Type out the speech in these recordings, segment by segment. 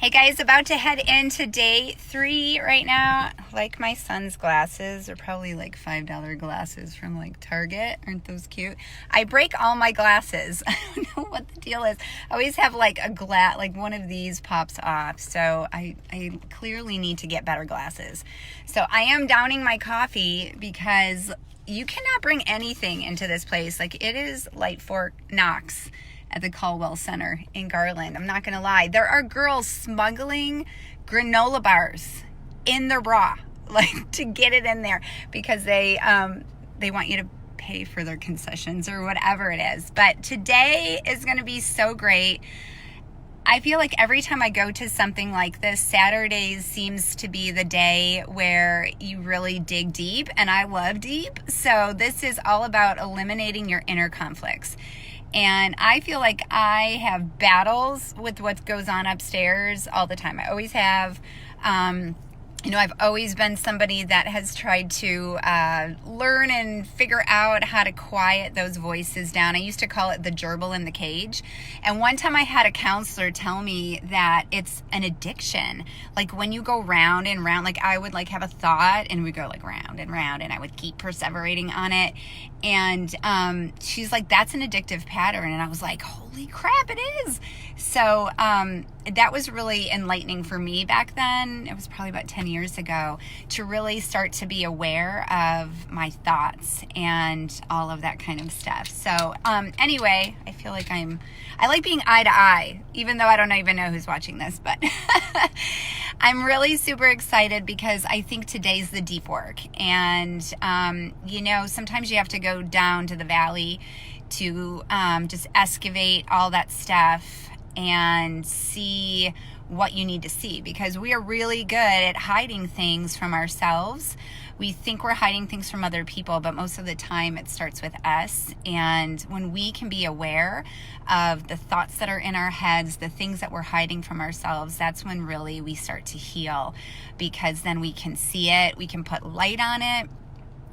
Hey guys, about to head into day 3 right now. Like my son's glasses, they're probably like $5 glasses from like Target. Aren't those cute? I break all my glasses. I don't know what the deal is. I always have like a like one of these pops off. So I clearly need to get better glasses. So I am downing my coffee because you cannot bring anything into this place. Like it is Light Fork Knox at the Caldwell Center in Garland. I'm not gonna lie. There are girls smuggling granola bars in their bra, like to get it in there because they want you to pay for their concessions or whatever it is. But today is gonna be so great. I feel like every time I go to something like this, Saturdays seems to be the day where you really dig deep, and I love deep. So this is all about eliminating your inner conflicts. And I feel like I have battles with what goes on upstairs all the time. I always have. I've always been somebody that has tried to learn and figure out how to quiet those voices down. I used to call it the gerbil in the cage. And one time I had a counselor tell me that it's an addiction. Like when you go round and round, like I would like have a thought and we go like round and round and I would keep perseverating on it. And she's like, that's an addictive pattern. And I was like, holy crap, it is. So that was really enlightening for me back then. It was probably about 10 years ago to really start to be aware of my thoughts and all of that kind of stuff. So anyway, I feel like I like being eye to eye, even though I don't even know who's watching this, but I'm really super excited because I think today's the deep work. And, sometimes you have to go down to the valley to just excavate all that stuff and see what you need to see, because we are really good at hiding things from ourselves. We think we're hiding things from other people, but most of the time it starts with us. And when we can be aware of the thoughts that are in our heads, the things that we're hiding from ourselves, that's when really we start to heal, because then we can see it, we can put light on it,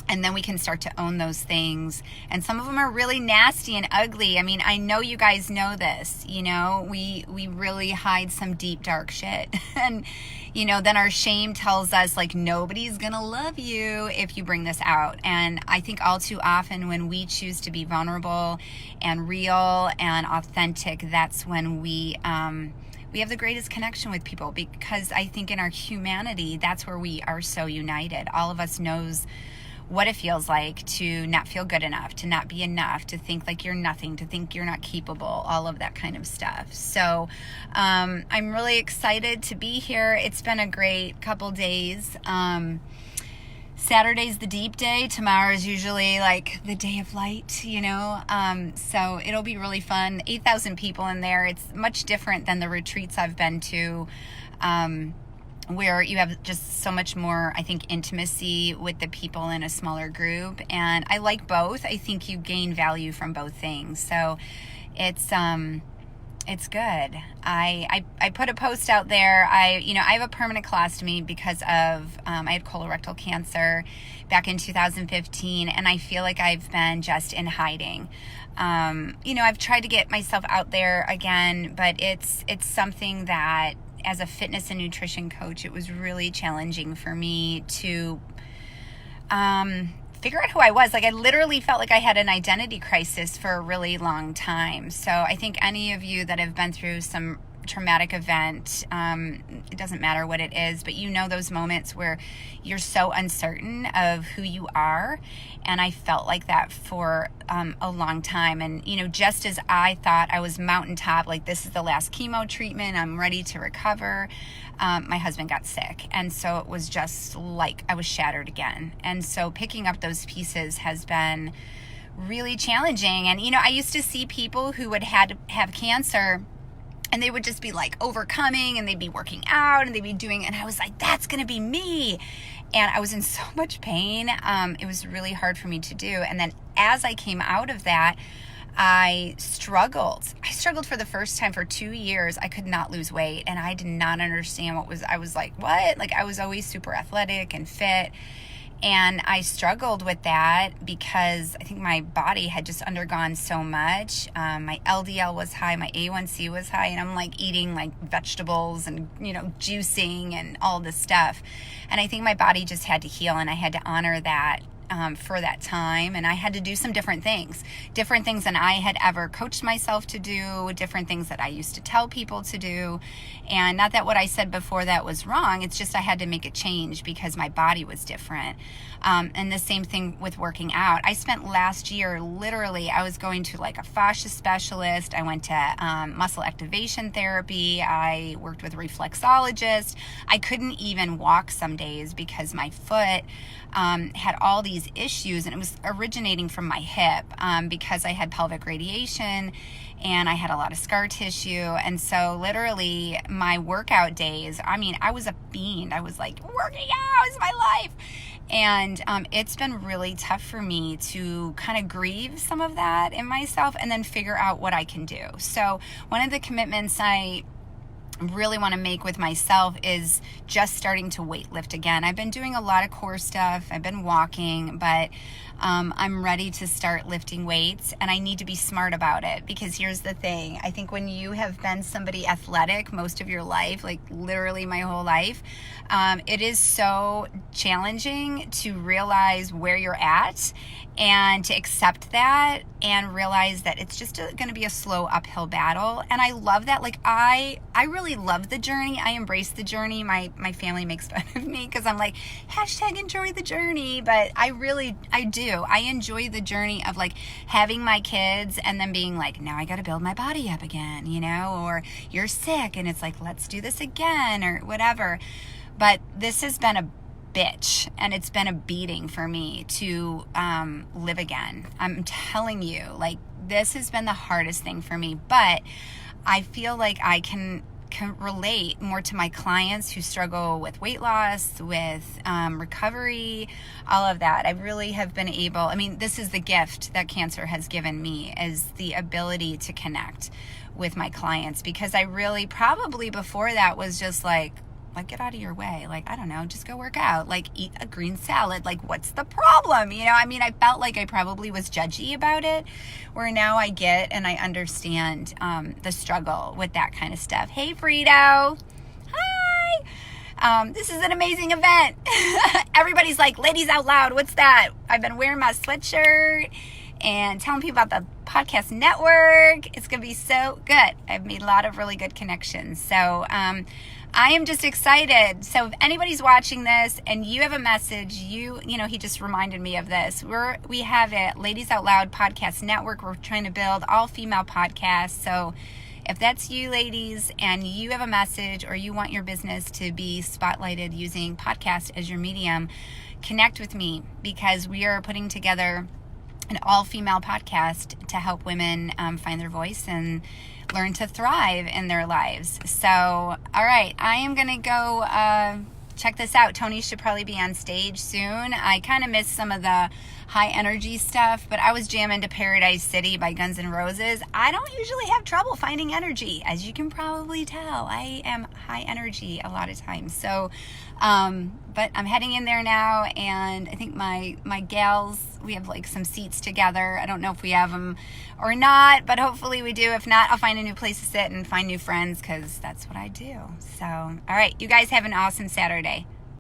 and then we can start to own those things. And some of them are really nasty and ugly. I mean, I know you guys know this, we really hide some deep, dark shit. And, then our shame tells us like, nobody's gonna love you if you bring this out. And I think all too often when we choose to be vulnerable and real and authentic, that's when we have the greatest connection with people, because I think in our humanity, that's where we are so united. All of us knows what it feels like to not feel good enough, to not be enough, to think like you're nothing, to think you're not capable, all of that kind of stuff. So I'm really excited to be here. It's been a great couple days. Saturday's the deep day. Tomorrow is usually like the day of light, so it'll be really fun. 8,000 people in there. It's much different than the retreats I've been to, where you have just so much more, I think, intimacy with the people in a smaller group. And I like both. I think you gain value from both things. So it's good. I put a post out there. I have a permanent colostomy because of, I had colorectal cancer back in 2015, and I feel like I've been just in hiding. I've tried to get myself out there again, but it's something that, as a fitness and nutrition coach, it was really challenging for me to figure out who I was. Like I literally felt like I had an identity crisis for a really long time. So I think any of you that have been through some traumatic event, it doesn't matter what it is, but those moments where you're so uncertain of who you are. And I felt like that for a long time. And just as I thought I was mountaintop, like this is the last chemo treatment, I'm ready to recover, my husband got sick, and so it was just like I was shattered again. And so picking up those pieces has been really challenging. And I used to see people who would have cancer, and they would just be like overcoming, and they'd be working out, and they'd be doing, and I was like, that's going to be me. And I was in so much pain. It was really hard for me to do. And then as I came out of that, I struggled. I struggled for the first time for 2 years. I could not lose weight, and I did not understand I was like, what? Like I was always super athletic and fit. And I struggled with that because I think my body had just undergone so much. My LDL was high, my A1C was high, and I'm like eating like vegetables and, juicing and all this stuff. And I think my body just had to heal, and I had to honor that for that time. And I had to do some different things than I had ever coached myself to do, different things that I used to tell people to do. And not that what I said before that was wrong. It's just I had to make a change because my body was different. And the same thing with working out. I spent last year, literally, I was going to like a fascia specialist. I went to muscle activation therapy. I worked with a reflexologist. I couldn't even walk some days because my foot had all these issues, and it was originating from my hip because I had pelvic radiation and I had a lot of scar tissue. And so literally my workout days, I was a fiend. I was like, working out is my life. And it's been really tough for me to kind of grieve some of that in myself and then figure out what I can do. So one of the commitments I really want to make with myself is just starting to weight lift again. I've been doing a lot of core stuff. I've been walking, but I'm ready to start lifting weights, and I need to be smart about it, because here's the thing. I think when you have been somebody athletic most of your life, like literally my whole life, it is so challenging to realize where you're at and to accept that and realize that it's just going to be a slow uphill battle. And I love that. Like I really love the journey. I embrace the journey. My family makes fun of me because I'm like, #enjoy the journey. But I do. I enjoy the journey of like having my kids and then being like, now I got to build my body up again, or you're sick and it's like, let's do this again or whatever. But this has been a bitch, and it's been a beating for me to live again. I'm telling you, like, this has been the hardest thing for me, but I feel like I can relate more to my clients who struggle with weight loss, with recovery, all of that. I really have been able, this is the gift that cancer has given me, is the ability to connect with my clients, because I really probably before that was just like, get out of your way. Like, I don't know, just go work out. Like, eat a green salad. Like, what's the problem? I felt like I probably was judgy about it, where now I get and I understand the struggle with that kind of stuff. Hey, Frito. Hi. This is an amazing event. Everybody's like, Ladies Out Loud, what's that? I've been wearing my sweatshirt and telling people about the podcast network. It's going to be so good. I've made a lot of really good connections. So, I am just excited. So if anybody's watching this and you have a message, he just reminded me of this. We have a Ladies Out Loud podcast network. We're trying to build all female podcasts. So if that's you ladies and you have a message or you want your business to be spotlighted using podcast as your medium, connect with me, because we are putting together an all-female podcast to help women find their voice and learn to thrive in their lives. So, all right, I am going to go check this out. Tony should probably be on stage soon. I kind of missed some of the high energy stuff, but I was jamming to Paradise City by Guns N' Roses. I don't usually have trouble finding energy, as you can probably tell. I am high energy a lot of times. So, but I'm heading in there now, and I think my gals, we have like some seats together. I don't know if we have them or not, but hopefully we do. If not, I'll find a new place to sit and find new friends, because that's what I do. So, all right, you guys have an awesome Saturday.